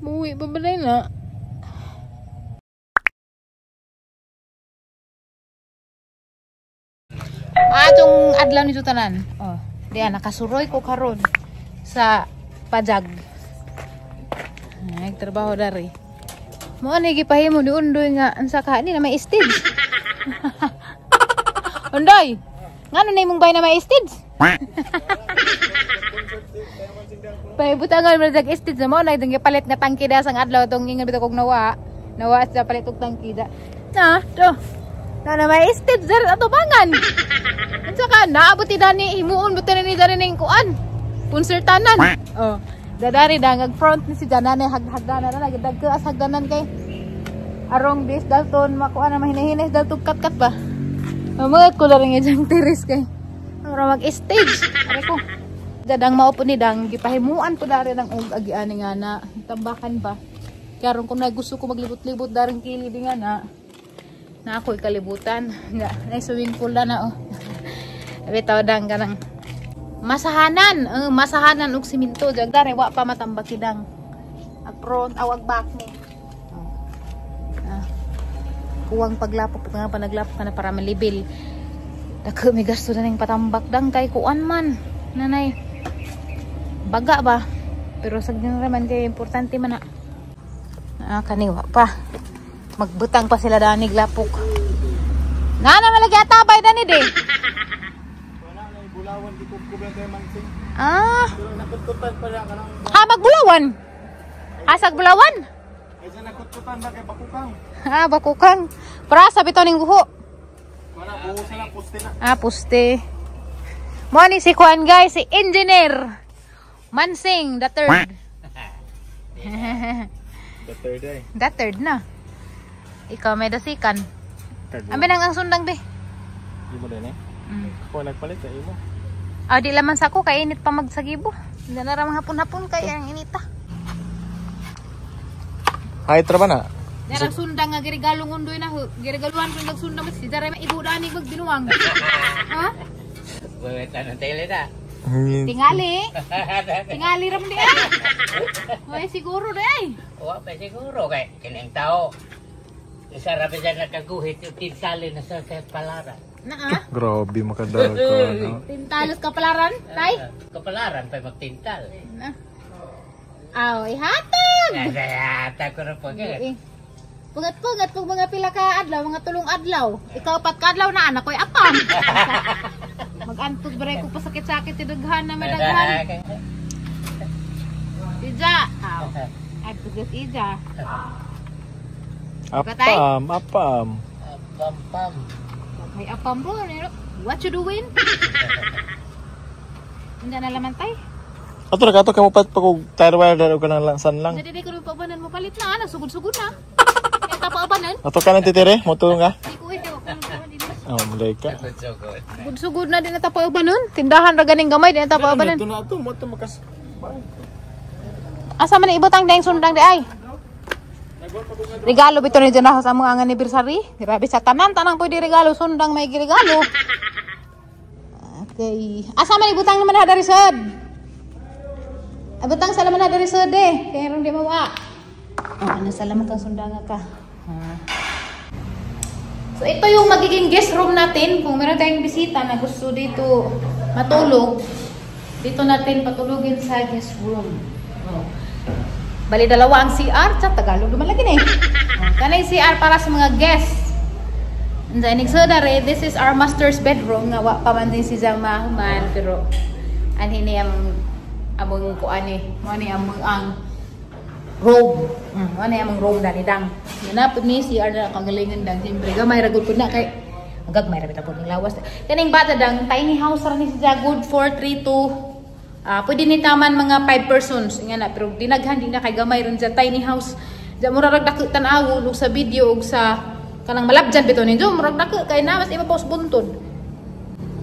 Uwi pa ba na? Atong adlaw nito tanan. Oh, diyan nakasuroy ko karon sa pajag. Nagtrabaho dari. Mo ani gipahimo ni undoy nga ansa ka ni na may stage. Undoy. Ngano na imong bay na may stage? Butangan mo sa stage mo na itong palit nga tangki da sang adlaw tong ingon bitaw kog nawa sa palit og tangki da. Na, to. Na may stage dar ato bangan. Unsa ka naabot dani himuon buti ni dari ning kuan. Punsertanan. Oh. Dadari dangag front ni si Janane hagdanan na nagdag ka as hagdanan kay arong bis dalton makuan na mahinahinis dalton kat-kat ba. Mamuot ko lang yung tiris kay para mag-stage. Ari ko. Dadang maupo ni dang gipahimuan ko dari ng agian nga na tambakan ba. Karon kung gusto ko maglibot-libot daring kili di nga na ako'y kalibutan. Nga, na swimming pool na oh. Bitaw dang kanang masahanan og siminto jag dari wa pa matambak kidang. Ag front awag back ni. Kuwang paglapok nga panaglapok ka na para malibil. Dako may gasto na ning patambak dang kay kuan man. Nanay. Baga ba? Pero sagdin naman kay importante man na. Kaniwa pa. Magbutang pa sila danig lapok. Nga na malagi atabay dani de. Wala na bulawan di kubkuban kay mansing. Pero nakutkutan pala ka nang. Ha magbulawan? Asag bulawan? Ay sa nakutkutan ba kay bakukang. Bakukang. Para sabi to ning buho. Wala buho sila poste na. Poste. Mo ni si Kuan guys, si Engineer Mansing the third. The third day. The third na. Ikaw may dasikan. Amin ang sundang be. Di mo din eh. Ako nagpalit sa imo. Di laman sa ko kay init pa magsagibo. Hindi na ramang hapon-hapon kay ang inita. Hay traba na. Darang sundang nga girigalong undoy na girigaluan kung nagsundang si Daray may idudani magdinuwang. Ha? Buwetan ng tele na. Tingali. Tingali ram di ay. Hoy siguro di ay. Wa pa siguro kay kining tao. Isa ra pa dyan nakaguhit yung tinsali na sa palaran. Grabe makadago. Tintalos kapalaran, tay? Kapalaran pa magtintal. Ihatag! Ihatag ko na po. Pugat-pugat kung mga pila ka adlaw, mga tulong adlaw. Ikaw pat ka adlaw na anak ko'y apam. Mag-antog baray ko pa sakit-sakit tidaghan na madaghan. Ija. Ay, pugat ija. Apam. Pam. May apam bro. What you doing? Hindi na laman tay. Ato na kato kamo pat pag tire daro ka nang san lang. Hindi ko rin pabanan mo palit na. Sugod-sugod na. Kaya tapaabanan. Ato ka nang titire, moto nga. Hindi ko ito. Mulay ka. Sugod na din na tapaabanan. Tindahan ra ganing gamay din na tapaabanan. Ito na ato, moto makas. Asa man ibutang dayang sundang di ay. Regalo bito ni Janah sa mga anniversary. Grabe sa tanan pwede regalo sundang may regalo. Okay. Asa man ibutang naman ha dari sad. Abutang salaman na dari sad eh. Kaya ron di mawa. Ano salamat ang sundanga ka. So ito yung magiging guest room natin. Kung meron tayong bisita na gusto dito matulog, dito natin patulogin sa guest room. Bali dalawa ang CR, sa Tagalog naman lagi na eh. Kanay CR para sa mga guests. And then igsodare, this is our master's bedroom. Nga wa pa man din si Zama human, pero anhini ang among kuan eh. Mo ni among ang robe. Mo ni among robe dali dang. Yanapod ni CR na kagalingan dang. Siyempre gamay ra gud pud na kay agag may ra bitaw pud ning lawas. Kaning bata dang tiny house ra ni siya, good for 3 to pwede ni taman mga 5 persons nga na, pero dinaghan din na kay gamay ron sa tiny house. Diyan mura rag dako tan-aw ug sa video ug sa kanang malabjan bitaw ninyo mura dako kay na mas imapaus buntod.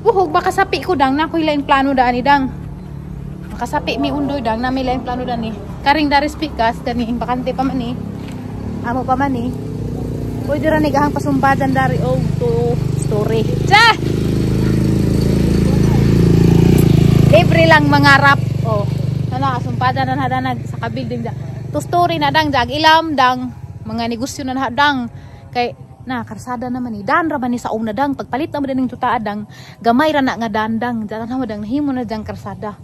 Buhog baka sapi ko dang na ko lain plano daan ni dang. Makasapi mi undoy dang na may lain plano daan ni. Karing dari speakers kani bakante pa man ni. Amo pa man ni. Pwede rin igahang pasumbadan dari o to story. Cha! Libre lang mangarap. Oh, sana sumpadan na hadanag sa kabuilding da. To story na dang jag ilam dang mga negosyo na hadang kay na karsada naman ni dan ra man ni sa una dang pagpalit na man ning tutaadang gamay ra na nga dandang datan na dang nahimo na dang karsada.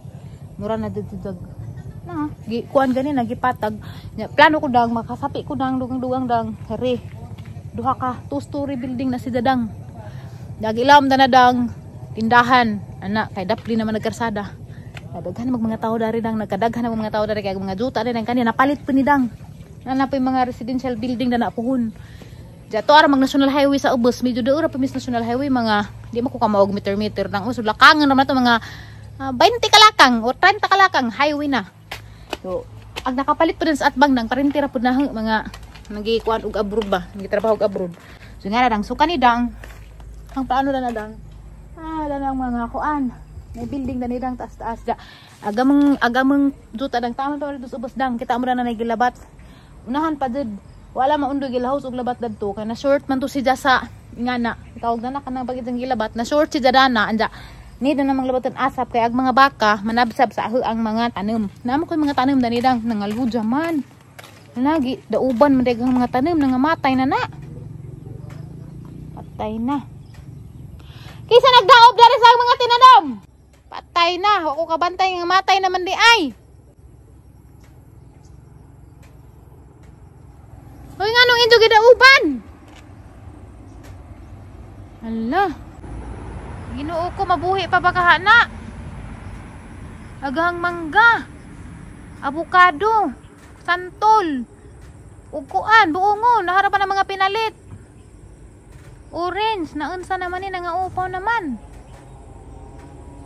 Mura na dag na gi kuan gani nagipatag. Plano ko dang makasapi ko dang dugang dang heri. Duha ka two-story building na si dadang. Dagilam danadang tindahan anak kay dapli naman nagkarsada. Daghan mag mga tao dari dang nagkadaghan ng mga tao dari kay mga juta din ang kanina napalit pa ni dang. Nana pa yung mga residential building na napuhon. Jato ara mag national highway sa ubos medyo doora pa mis national highway mga di mo ko kamaog meter nang usod lakangan naman to mga 20 kalakang o 30 kalakang highway na. So, ang nakapalit pa din sa atbang nang parintira pud na mga nagikuan og abroad ba, nagitrabaho og abroad. So nga dang so kanidang ang paano na dang danang mga kuan. May building na nidang taas-taas da. Agamang juta dang tama to dito sa ubos dang kita mo na nagilabat. Unahan pa did wala maundo gilahos og labat dadto kay na short man to si sa ingana. Tawag na kanang bagid ang gilabat na short si dana anja. Ni na namang labatan asap kay ag mga baka manabsab sa ang mga tanom. Namo ko mga tanom na nidang nangaludya man. Lagi, dauban man dagang mga tanim nga matay na na. Patay na. Kisa nagdaob dari sa mga tinanom. Patay na. Ako kabantay nga matay naman di ay. Hoy nga nung injo gidauban. Hala. Ginoo ko mabuhi pa bakahana. Agang mangga. Avocado. Santol. Uguan, buongo, naharapan ng mga pinalit. Orange, naunsa naman ni nangaupaw naman.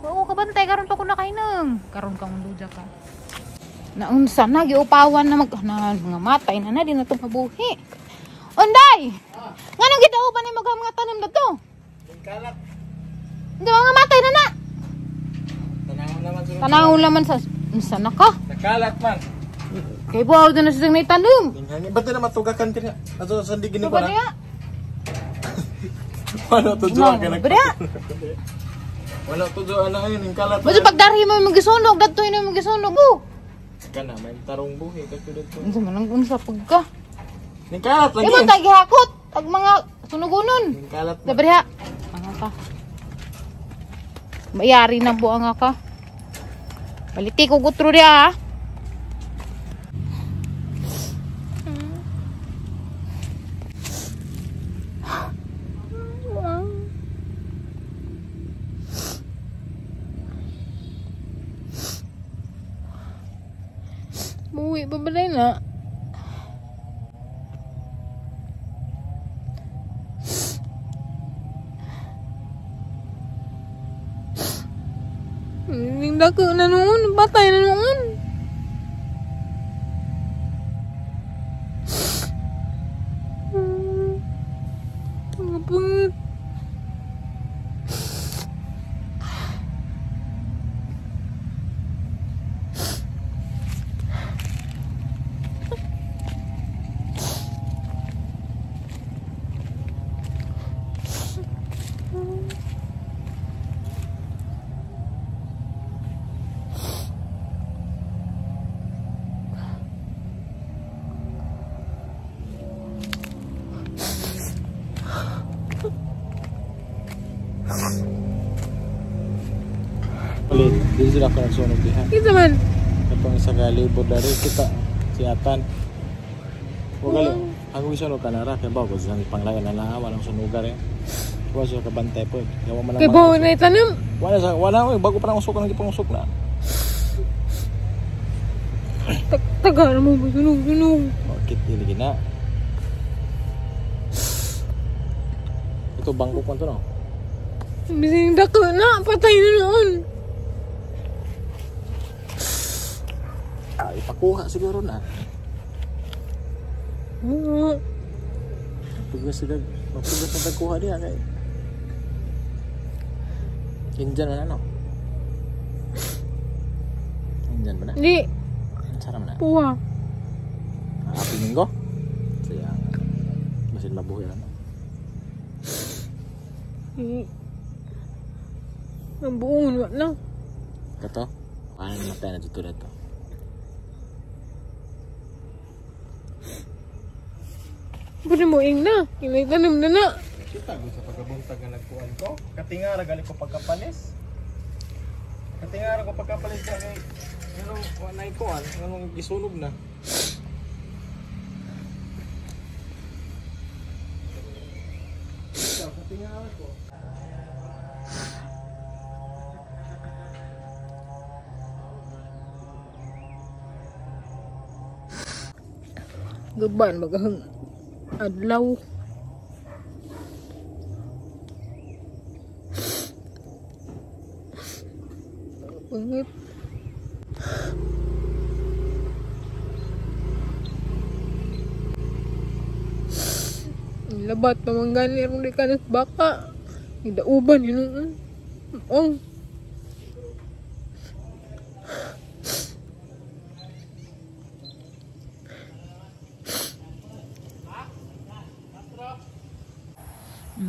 Oo, kabantay karon pa ko nakainang. Karon kang luja ka. Naunsa na giupawan na mga matay na di na to mabuhi. Unday. Nganong gidauban ni mga tanim na to? Kalat. Hindi mga matay na na. Tanawon naman sa unsa na ka? Nakalat man. Kay buhaw na siya may tanong. Ingani ba't na matugakan kanya? Ato sandi gini ko Ba na. niya? Wala to juan ka na. Ba niya? Wala to juan na yun. Yung kalat. Basta pagdarhi mo magisunog, dato yun yung magisunog. Kana, may tarong buhi. Unsa man ang unsa pagka? Yung kalat lagi. Ibo tayo gihakot. Ang mga sunugunon. Yung kalat na. Dabriha. Ang ka. Mayari na buang ka. Baliti ko gutro dia ha. Buwi pa ba na? Hindi ko na noon. Batay na noon. Mga pangit. Ulit, di sila ko nagsunog diha. Kita man. Katong isa ka libod dari kita si Atan. Wala. Ako isunog ka na ra kay bago sa panglayan na naawa ng sunugar eh. Wala siya kabantay po. Yawa man. Kay bawo na itanim. Wala bago pa nang usok nang ipangusok na. Tagal mo sunog. Bakit ili na? Ito bangko ko to no. Bising dako na patay na noon. Ipakuha siguro na. Oo. Tugas na tagkuha niya kay. Injan na no. Injan ba na? Di. Sarap na. Puwa. Happy minggo. Sayang. Masin mabuhi ano. Ang buong wala na. Kato, paano namatay na dito dito. Pwede mo ing na. Inaitanam na na. Kita ko sa pagkabuntag na nagkuhan ko. Katingara gali ko pagkapalis. Katingara ko pagkapalis na kay pero wala na ikuan, anong isunog na. Katingara ko. Gaban magahang adlaw. Pangit. Labat naman gani rin di kanas baka. Idauban yun. Ong.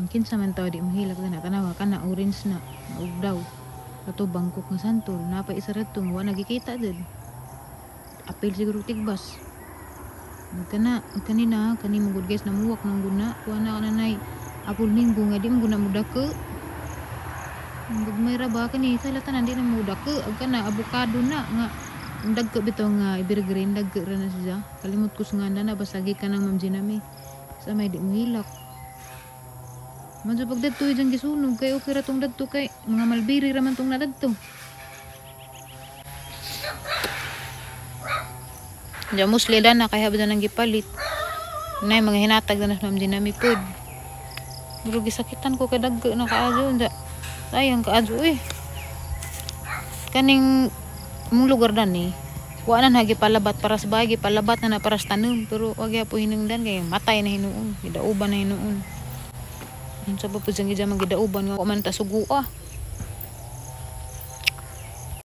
Kinsa man tao di mahilak na tanawa kana orange na ugdaw. Kato bangkok nga santol napa isa ratong wa nagikita did. Apil siguro tigbas. Kanina kani mo guys namuwak nang guna kuha na kananay apul minggo nga di mo guna mudake. May raba kani sa latan di na mudake ag kana avocado na nga ang dagko bitaw nga evergreen dagko ra na siya. Kalimot ko nga na basagi ka nang Ma'am Jinami. Sa may di mo hilak. Manso pag dadto dyan gisunog kay okay ra tong dadto kay mga malbiri ra man tong nadadto. Diya musli na kay habda nang gipalit. Nay mga hinatag na Ma'am Jinami pod. Pero gisakitan ko kay dagko na kaadyo nda. Sayang kaadyo eh. Kaning mong lugar dani wa na hagi palabat para sa bagi palabat na para sa tanom pero wag ya po hinungdan kay matay na hinuon, gidauban na hinuon. Sa pa po siyang gidya magidauban nga man ta sugo